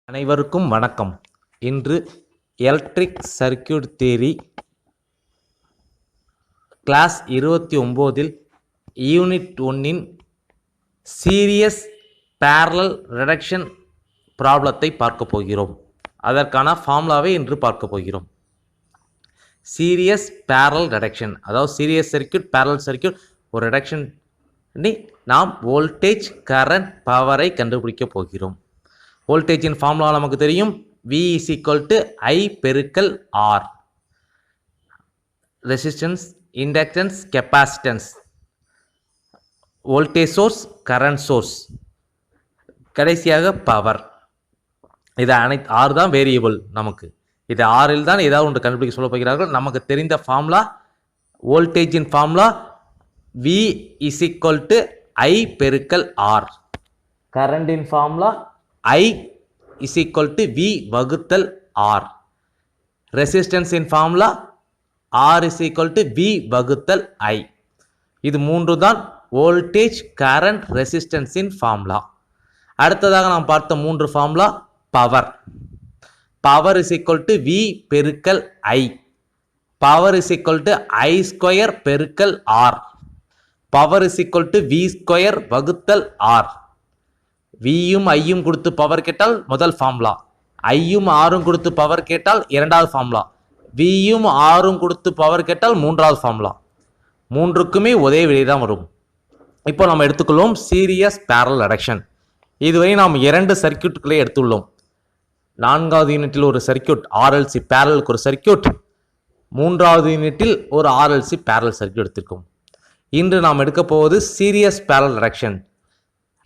அனைவருக்கும் வணக்கம். இன்று electric circuit theory class 29 unit 1 series parallel reduction ப்ராப்ளத்தை பார்க்க போகிறோம். அதற்கான ஃபார்முலாவை இன்று பார்க்க போகிறோம். சீரியஸ் பேரலல் ரிடக்ஷன், அதாவது சீரியஸ் சர்க்யூட் பேரலல் சர்க்யூட் ஒரு ரிடக்ஷன் நாம் வோல்டேஜ் கரண்ட் பவரை கண்டுபிடிக்க போகிறோம். வோல்டேஜின் ஃபார்முலா நமக்கு தெரியும். V is equal to I பெருக்கல் R. Resistance, inductance, capacitance, voltage source, current source, கடைசியாக பவர். இது அனைத்து R தான் வேரியபிள். நமக்கு இது Rல் தான் ஏதாவது ஒன்று கண்டுபிடிக்க சொல்ல போகிறார்கள். நமக்கு தெரிந்த ஃபார்முலா வோல்டேஜின் formula V is equal to I பெருக்கல் R. கரண்டின் formula I is equal to V வகுத்தல் R. ரெசிஸ்டன்ஸின் formula R is equal to V வகுத்தல் I. இது மூன்று தான் வோல்டேஜ் கரண்ட் ரெசிஸ்டன்ஸின் ஃபார்முலா. அடுத்ததாக நாம் பார்த்த மூன்று formula power. Power is equal to V பெருக்கல் I. Power is equal to I square பெருக்கல் R. Power is equal to V square வகுத்தல் R. வியும் ஐயும் கொடுத்து பவர் கேட்டால் முதல் ஃபார்முலா, ஐயும் ஆறும் கொடுத்து பவர் கேட்டால் இரண்டாவது ஃபார்முலா, வியும் ஆறும் கொடுத்து பவர் கேட்டால் மூன்றாவது ஃபார்முலா. மூன்றுக்குமே ஒரே விடை தான் வரும். இப்போ நம்ம எடுத்துக்கொள்வோம் சீரியஸ் பேரலல் ரிடக்ஷன். இதுவரை நாம் இரண்டு சர்க்யூட்களை எடுத்துள்ளோம். நான்காவது யூனிட்டில் ஒரு சர்க்யூட் RLC பேரலுக்கு ஒரு சர்க்யூட், மூன்றாவது யூனிட்டில் ஒரு RLC பேரலல் சர்க்யூட் எடுத்திருக்கோம். இன்று நாம் எடுக்க போவது serious parallel reduction.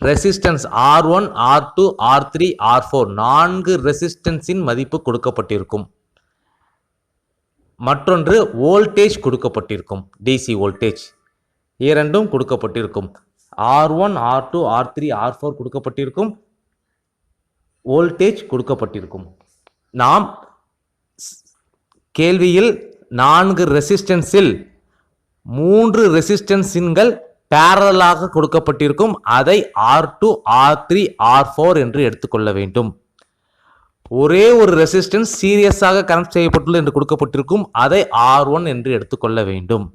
Resistance R1, R2, R3, R4 நான்கு ரெசிஸ்டன்ஸின் மதிப்பு கொடுக்கப்பட்டிருக்கும். மற்றொன்று வோல்டேஜ் கொடுக்கப்பட்டிருக்கும். DC வோல்டேஜ் இரண்டும் கொடுக்கப்பட்டிருக்கும். R1, R2, R3, R4 கொடுக்கப்பட்டிருக்கும். வோல்டேஜ் கொடுக்கப்பட்டிருக்கும். நாம் கேள்வியில் நான்கு ரெசிஸ்டன்ஸில் மூன்று ரெசிஸ்டன்ஸின்கள் பேரலாக கொடுக்கப்பட்டிருக்கும். அதை R2, R3, R4 என்று எடுத்துக்கொள்ள வேண்டும். ஒரே ஒரு ரெசிஸ்டன்ஸ் சீரியஸாக கனெக்ட் செய்யப்பட்டுள்ளது என்று கொடுக்கப்பட்டிருக்கும். அதை R1 என்று எடுத்துக்கொள்ள வேண்டும்.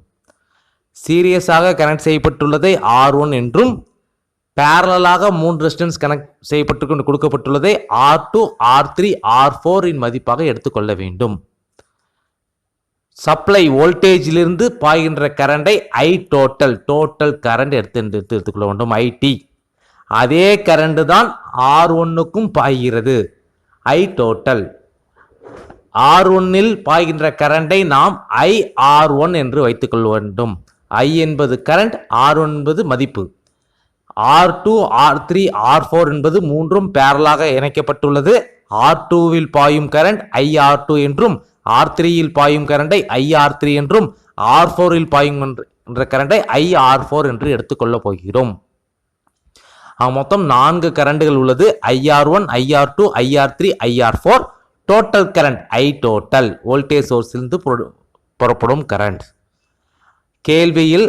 சீரியஸாக கனெக்ட் செய்யப்பட்டுள்ளதை R1 என்றும், பேரலாக மூன்று ரெசிஸ்டன்ஸ் கனெக்ட் செய்யப்பட்டிருக்கும் என்று கொடுக்கப்பட்டுள்ளதை R2, R3, R4 இன் மதிப்பாக எடுத்துக்கொள்ள வேண்டும். சப்ளை வோல்டேஜிலிருந்து பாய்கின்ற கரண்டை I டோட்டல் கரண்ட் எடுத்துக்கொள்ள வேண்டும். IT அதே கரண்ட் தான் R1க்கும் பாய்கிறது. I டோட்டல் R1இல் பாய்கின்ற கரண்டை நாம் IR1 என்று வைத்துக்கொள்ள வேண்டும். I என்பது கரண்ட், R1 என்பது மதிப்பு. R2, R3, R4 என்பது மூன்றும் பேரலாக இணைக்கப்பட்டுள்ளது. R2வில் பாயும் கரண்ட் IR2 என்றும், R3யில் பாயும் கரண்டை IR3 என்றும், R4ல் பாயும் கரண்டை IR4 என்று எடுத்துக்கொள்ள போகிறோம். மொத்தம் நான்கு கரண்டுகள் உள்ளது. IR1, IR2, IR3, IR4. Total current I total voltage சோர்ஸிலிருந்து புறப்படும் கரண்ட். கேள்வியில்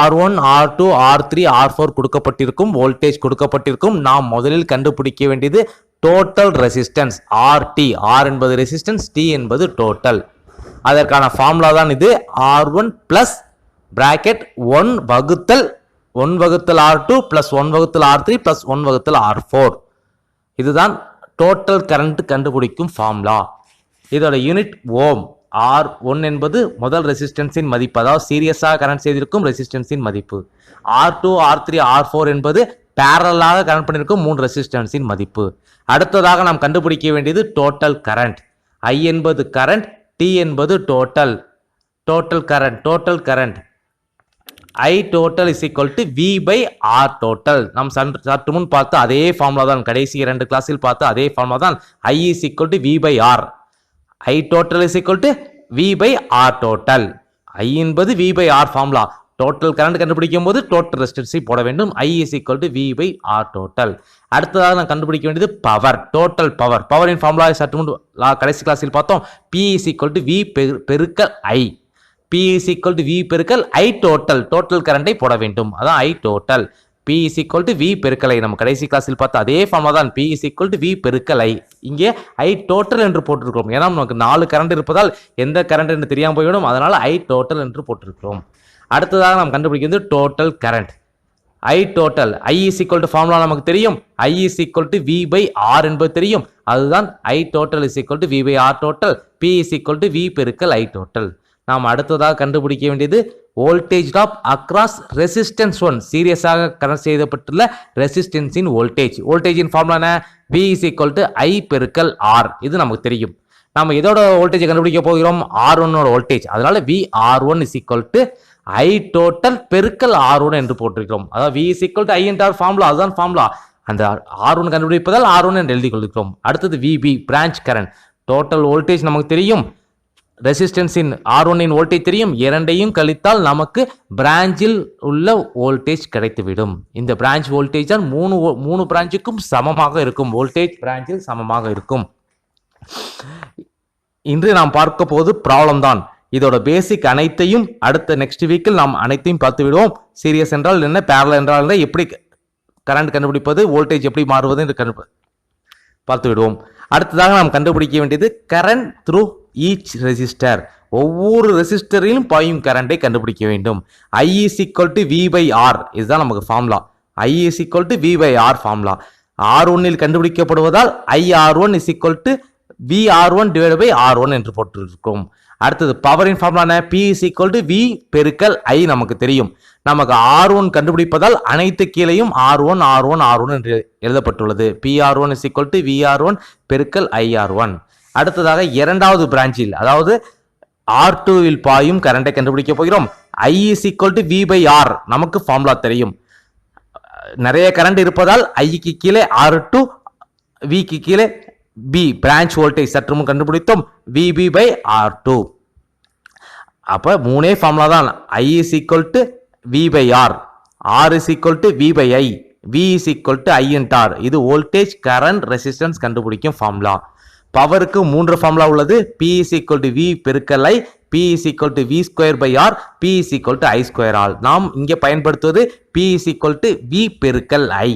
R1, R2, R3, R4 கொடுக்கப்பட்டிருக்கும். வோல்டேஜ் கொடுக்கப்பட்டிருக்கும். நாம் முதலில் கண்டுபிடிக்க வேண்டியது டோட்டல் ரெசிஸ்டன்ஸ் RT. R என்பது ரெசிஸ்டன்ஸ், T என்பது டோட்டல். அதற்கான ஃபார்முலா தான் இது. R1 பிளஸ் பிராக்கெட் 1 வகுத்தல் R2 பிளஸ் 1 வகுத்தல் R3 பிளஸ் 1 வகுத்தல் R4. இதுதான் டோட்டல் கரண்ட் கண்டுபிடிக்கும் ஃபார்முலா. இதோட யூனிட் ஓம். R1 என்பது முதல் ரெசிஸ்டன்ஸின் மதிப்பு, அதாவது சீரியஸாக கனெக்ட் செய்திருக்கும் ரெசிஸ்டன்ஸின் மதிப்பு. R2, R3, R4 என்பது பேரலாக கனெக்ட் பண்ணியிருக்கும் மூன்று ரெசிஸ்டன்ஸின் மதிப்பு. அடுத்ததாக நாம் கண்டுபிடிக்க வேண்டியது டோட்டல் கரண்ட். I என்பது கரண்ட், T என்பது total current. I total is equal to V by R total. நாம் சற்று முன் பார்த்த அதே ஃபார்முலா தான், கடைசி இரண்டு கிளாஸில் பார்த்த அதே ஃபார்முலா தான். I is equal to V by R. I total is equal to V by R total. I என்பது V by R formula. Total current கண்டுபிடிக்கும் போது டோட்டல் ரெசிஸ்டன்ஸை போட வேண்டும். I is equal to V by R total. அடுத்ததாக நான் கண்டுபிடிக்க வேண்டியது power. Total power. பவரின் ஃபார்முலா சற்று முன் கடைசி கிளாஸில் பார்த்தோம். P is equal to V பெருக்கல் I. P is equal to V பெருக்கல் I total. டோட்டல் கரண்டை போட வேண்டும். அதான் I total. P is equal to V பெருக்கல் I. நம்ம கடைசி கிளாஸில் பார்த்த அதே ஃபார்முலா தான். P is equal to V பெருக்கல் I. இங்கே I total என்று போட்டிருக்கிறோம். ஏன்னா நமக்கு 4 கரண்ட் இருப்பதால் எந்த கரண்ட் என்று தெரியாமல் போய்விடும். அதனால் I total என்று போட்டிருக்கிறோம். அடுத்ததாக நாம் கண்டுபிடிக்கிறது total current. I total, I is equal to formula நமக்கு தெரியும். I is equal to V by R என்பது தெரியும். அதுதான் I total is equal to V by R total. P is equal to V பெருக்கல் I total. நாம் அடுத்ததாக கண்டுபிடிக்க வேண்டியது வோல்டேஜ் ட்ராப் அக்ராஸ் ரெசிஸ்டன்ஸ் 1. சீரியஸாக கனெக்ட் செய்யப்பட்டுள்ள ரெசிஸ்டன்ஸின் வோல்டேஜ். வோல்டேஜின் ஃபார்முலா என்ன? V is equal to I பெருக்கல் R. இது நமக்கு தெரியும். நம்ம இதோட வோல்டேஜ் கண்டுபிடிக்க போகிறோம், R1 ஓட வோல்டேஜ். அதனால VR1 is equal to I total பெருக்கல் R1 என்று போட்டிருக்கிறோம். அதாவது V is equal to I into R formula. அதுதான் ஃபார்முலா. அந்த R1 கண்டுபிடிப்பதால் R1 என்று எழுதி கொள்கிறோம். அடுத்தது VB branch current. Total voltage நமக்கு தெரியும், ரெசிஸ்டன்ஸின் R1 இன் வோல்டேஜ் தெரியும். இரண்டையும் கழித்தால் நமக்கு பிரான்ச்சில் உள்ள வோல்டேஜ் கிடைத்துவிடும். இந்த பிரான்ச் வோல்டேஜ் தான் மூணு பிரான்ச்சுக்கும் சமமாக இருக்கும். வோல்டேஜ் பிரான்ச்சில் சமமாக இருக்கும். இன்று நாம் பார்க்க போது ப்ராப்ளம் தான். இதோட பேசிக் அனைத்தையும் அடுத்த நெக்ஸ்ட் வீக்கில் நாம் அனைத்தையும் பார்த்து விடுவோம். சீரியஸ் என்றால் என்ன, பேரலல் என்றால் என்ன, எப்படி கரண்ட் கண்டுபிடிப்பது, வோல்டேஜ் எப்படி மாறுவது என்று பார்த்து விடுவோம். அடுத்ததாக நாம் கண்டுபிடிக்க வேண்டியது கரண்ட் த்ரூ ஈச் ரெசிஸ்டர். ஒவ்வொரு ரெசிஸ்டரிலும் பாயும் கரண்டை கண்டுபிடிக்க வேண்டும். I is equal to V by R. இதுதான் நமக்கு formula. I is equal to V by R formula. R1 இல் கண்டுபிடிக்கப்படுவதால் IR1 is equal to VR1 divided by R1 என்று போட்டிருக்கிறோம். அடுத்தது பவரின் ஃபார்முலா என்ன? P is equal to V பெருக்கல் I நமக்கு தெரியும். நமக்கு R1 கண்டுபிடிப்பதால் அனைத்து கீழையும் R1 R1 R1 என்று எழுதப்பட்டுள்ளது. PR1 is equal to VR1 பெருக்கல் IR1. அடுத்ததாக இரண்டாவது பிரான்ச்சில், அதாவது R2 இல் பாயும் கரண்டை கண்டுபிடிக்க போகிறோம். I is equal to V by R நமக்கு ஃபார்முலா தெரியும். நிறைய கரண்ட் இருப்பதால் I க்கு கீழே R2, V க்கு கீழே B பிரான்ச் வோல்டேஜ் சற்று முன் கண்டுபிடித்தோம், VB by R2. அப்ப மூணே ஃபார்முலா தான். I is equal to V by R, R is equal to V by I, V is equal to I into R. இது வோல்டேஜ் கரண்ட் ரெசிஸ்டன்ஸ் கண்டுபிடிக்கும் formula. பவருக்கு 3 formula உள்ளது. P is equal to V பெருக்கல் I, P is equal to V square by R, P is equal to I square R. நாம் இங்கே பயன்படுத்துவது P is equal to V பெருக்கல் I.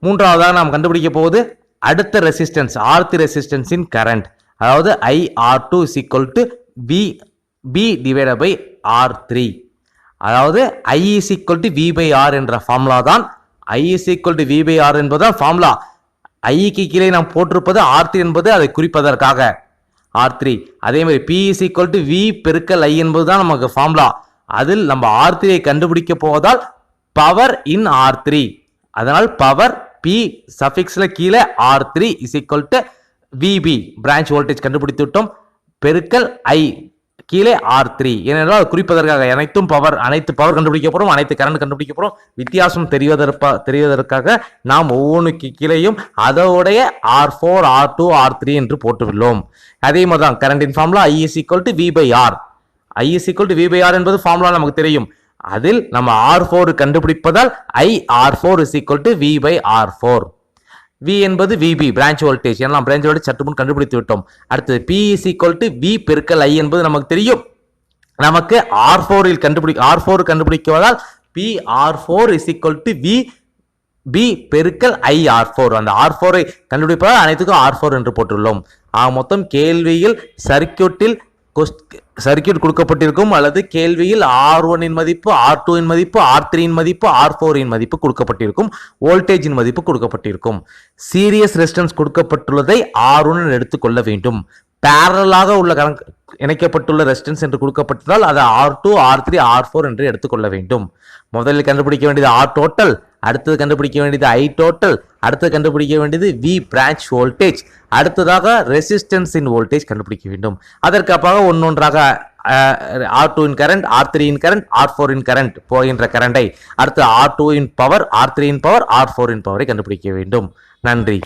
மூன்றாவதாக நாம் கண்டுபிடிக்க போவது அடுத்த ரெசிஸ்டன்ஸ் R3 ரெசிஸ்டன்ஸின் கரண்ட். அதாவது IR2 is equal to V divided by R3. அதாவது I is equal to V by R என்ற ஃபார்முலா தான். I is equal to V by R என்பதுதான் ஃபார்முலா. I க்கு கீழே நாம் போட்டிருப்பது R3 என்பது அதை குறிப்பதற்காக R3. அதே மாதிரி P is equal to V பெருக்கல் I என்பது தான் நமக்கு ஃபார்முலா. அதில் நம்ம R3 கண்டுபிடிக்க போவதால் பவர் இன் R3. அதனால் பவர் P சஃபிக்ஸ்ல கீழே R3 is equal to VB branch voltage கண்டுபிடித்து விட்டோம், பெருக்கல் I கீழே R3. ஏனென்றால் குறிப்பதற்காக அனைத்து பவர் கண்டுபிடிக்க போறோம், அனைத்து கரண்ட் கண்டுபிடிக்க போறோம். வித்தியாசம் தெரிவதற்காக நாம் ஒவ்வொன்றுக்கு கீழேயும் அதோடைய R4 R2 R3 என்று போட்டுள்ளோம். அதே மாதிரி தான் கரண்டின் formula I is equal to V by R. I is equal to V by R என்பது ஃபார்முலா நமக்கு தெரியும். அதில் நம்ம R4 கண்டுபிடிப்பதால் IR4 is equal to V by R4. V என்பது VB பிரான்ச் வோல்டேஜ். ஏன்னா பிரான்ச் வோல்டேஜ் சற்று முன் கண்டுபிடித்து விட்டோம். அடுத்தது P is equal to V பெருக்கல் I என்பது நமக்கு தெரியும். நமக்கு R4 கண்டுபிடிக்குவதால் PR4 is equal to VB பெருக்கல் IR4. அந்த R4 கண்டுபிடிப்பதால் அனைத்துக்கும் R4 என்று போட்டுள்ளோம். மொத்தம் கேள்வியில் சர்க்யூட் கொடுக்கப்பட்டிருக்கும், அல்லது கேள்வியில் R1 இன் மதிப்பு, R2 இன் மதிப்பு, R3 இன் மதிப்பு, R4 இன் மதிப்பு கொடுக்கப்பட்டிருக்கும், வோல்டேஜின் மதிப்பு கொடுக்கப்பட்டிருக்கும். சீரியஸ் ரெசிஸ்டன்ஸ் கொடுக்கப்பட்டுள்ளதை R1 எடுத்துக்கொள்ள வேண்டும். பேரலாக உள்ள இணைக்கப்பட்டுள்ள ரெசிஸ்டன்ஸ் என்று கொடுக்கப்பட்டதால் அதை R2 R3 R4 என்று எடுத்துக்கொள்ள வேண்டும். முதலில் கண்டுபிடிக்க வேண்டியது R டோட்டல், அடுத்தது கண்டுபிடிக்க வேண்டியது I டோட்டல், அடுத்தது கண்டுபிடிக்க வேண்டியது V பிரான்ச் வோல்டேஜ், அடுத்ததாக ரெசிஸ்டன்ஸ் இன் வோல்டேஜ் கண்டுபிடிக்க வேண்டும். அதற்கப்பாக ஒன்னொன்றாக R2 இன் கரண்ட், R3 இன் கரண்ட், R4 இன் கரண்ட் போகின்ற கரண்டை, அடுத்து R2 இன் பவர், R3 இன் பவர், R4 இன் பவரை கண்டுபிடிக்க வேண்டும். நன்றி.